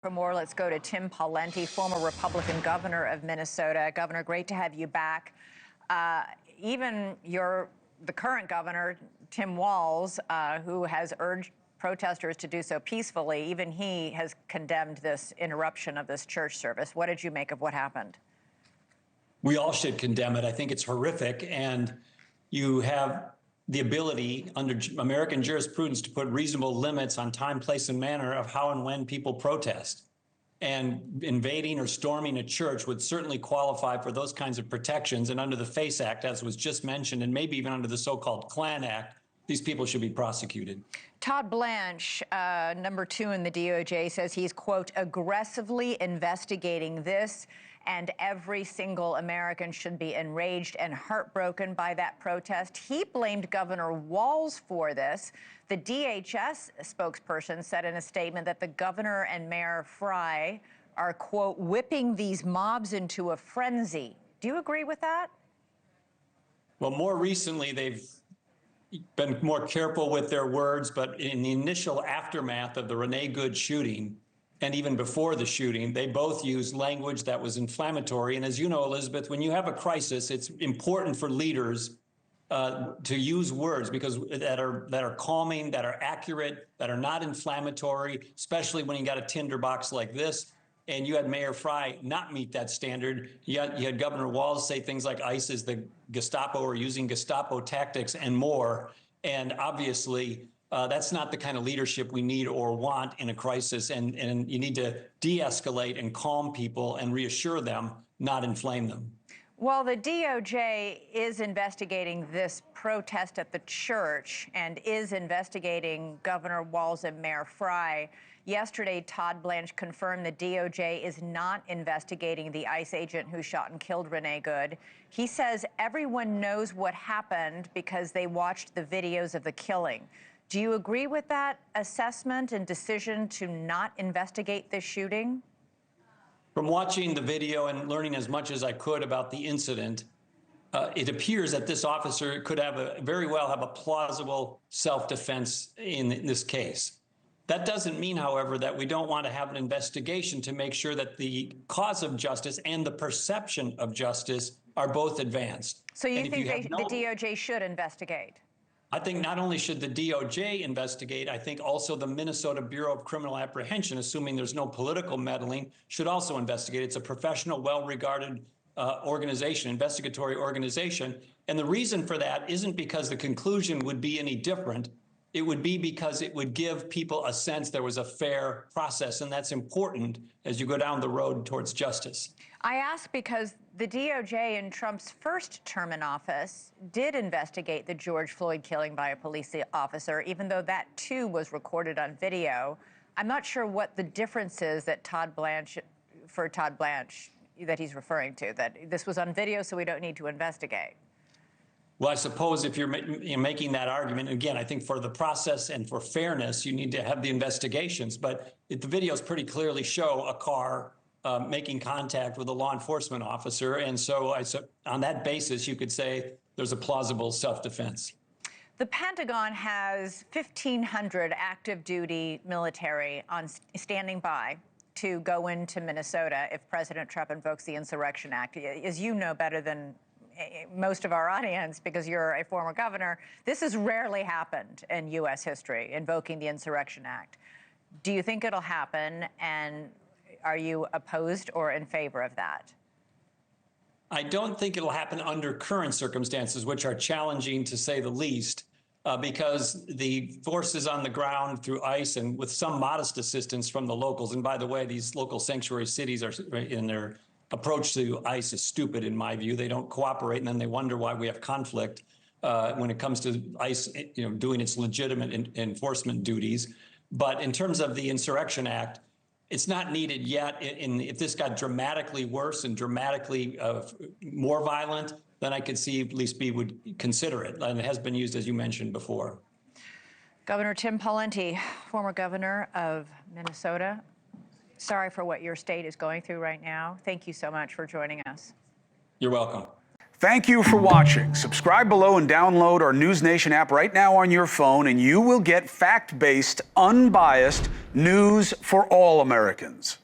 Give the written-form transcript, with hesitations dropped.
For more, let's go to Tim Pawlenty, former Republican governor of Minnesota. Governor, great to have you back. Even the current governor, Tim Walz, who has urged protesters to do so peacefully, even he has condemned this interruption of this church service. What did you make of what happened? We all should condemn it. I think it's horrific. And you have the ability under American jurisprudence to put reasonable limits on time, place, and manner of how and when people protest. And invading or storming a church would certainly qualify for those kinds of protections. And under the FACE Act, as was just mentioned, and maybe even under the so-called Klan Act, these people should be prosecuted. Todd Blanche, number 2 in the DOJ, says he's, quote, aggressively investigating this, and every single American should be enraged and heartbroken by that protest. He blamed Governor Walz for this. The DHS spokesperson said in a statement that the governor and Mayor Frey are, quote, whipping these mobs into a frenzy. Do you agree with that? Well, more recently, they've been more careful with their words, but in the initial aftermath of the Renee Good shooting, and even before the shooting, they both used language that was inflammatory. And as you know, Elizabeth, when you have a crisis, it's important for leaders to use words because that are calming, that are accurate, that are not inflammatory, especially when you got a tinderbox like this. And you had Mayor Frey not meet that standard. You had Governor Walz say things like ICE is the Gestapo or using Gestapo tactics and more. And obviously, that's not the kind of leadership we need or want in a crisis. And you need to de-escalate and calm people and reassure them, not inflame them. Well, the DOJ is investigating this protest at the church and is investigating Governor Walz and Mayor Frey. Yesterday, Todd Blanche confirmed the DOJ is not investigating the ICE agent who shot and killed Renee Good. He says everyone knows what happened because they watched the videos of the killing. Do you agree with that assessment and decision to not investigate this shooting? From watching the video and learning as much as I could about the incident, it appears that this officer could very well have a plausible self-defense in this case. That doesn't mean, however, that we don't want to have an investigation to make sure that the cause of justice and the perception of justice are both advanced. So you think the DOJ should investigate? I think not only should the DOJ investigate, I think also the Minnesota Bureau of Criminal Apprehension, assuming there's no political meddling, should also investigate. It's a professional, well-regarded organization, investigatory organization. And the reason for that isn't because the conclusion would be any different. It would be because it would give people a sense there was a fair process, and that's important as you go down the road towards justice. I ask because the DOJ in Trump's first term in office did investigate the George Floyd killing by a police officer, even though that too was recorded on video. I'm not sure what the difference is that Todd Blanche that he's referring to, that this was on video, so we don't need to investigate. Well, I suppose if you're making that argument, again, I think for the process and for fairness, you need to have the investigations. But the videos pretty clearly show a car making contact with a law enforcement officer. And so on that basis, you could say there's a plausible self-defense. The Pentagon has 1,500 active duty military standing by to go into Minnesota if President Trump invokes the Insurrection Act. As you know better than most of our audience, because you're a former governor, this has rarely happened in U.S. history, invoking the Insurrection Act. Do you think it'll happen, and are you opposed or in favor of that? I don't think it'll happen under current circumstances, which are challenging to say the least, because the forces on the ground through ICE and with some modest assistance from the locals, and by the way, these local sanctuary cities are in their approach to ICE is stupid, in my view. They don't cooperate, and then they wonder why we have conflict when it comes to ICE, doing its legitimate enforcement duties. But in terms of the Insurrection Act, it's not needed yet. If this got dramatically worse and dramatically more violent, then I could see at least B would consider it. And it has been used, as you mentioned before. Governor Tim Pawlenty, former governor of Minnesota. Sorry for what your state is going through right now. Thank you so much for joining us. You're welcome. Thank you for watching. Subscribe below and download our NewsNation app right now on your phone, and you will get fact-based, unbiased news for all Americans.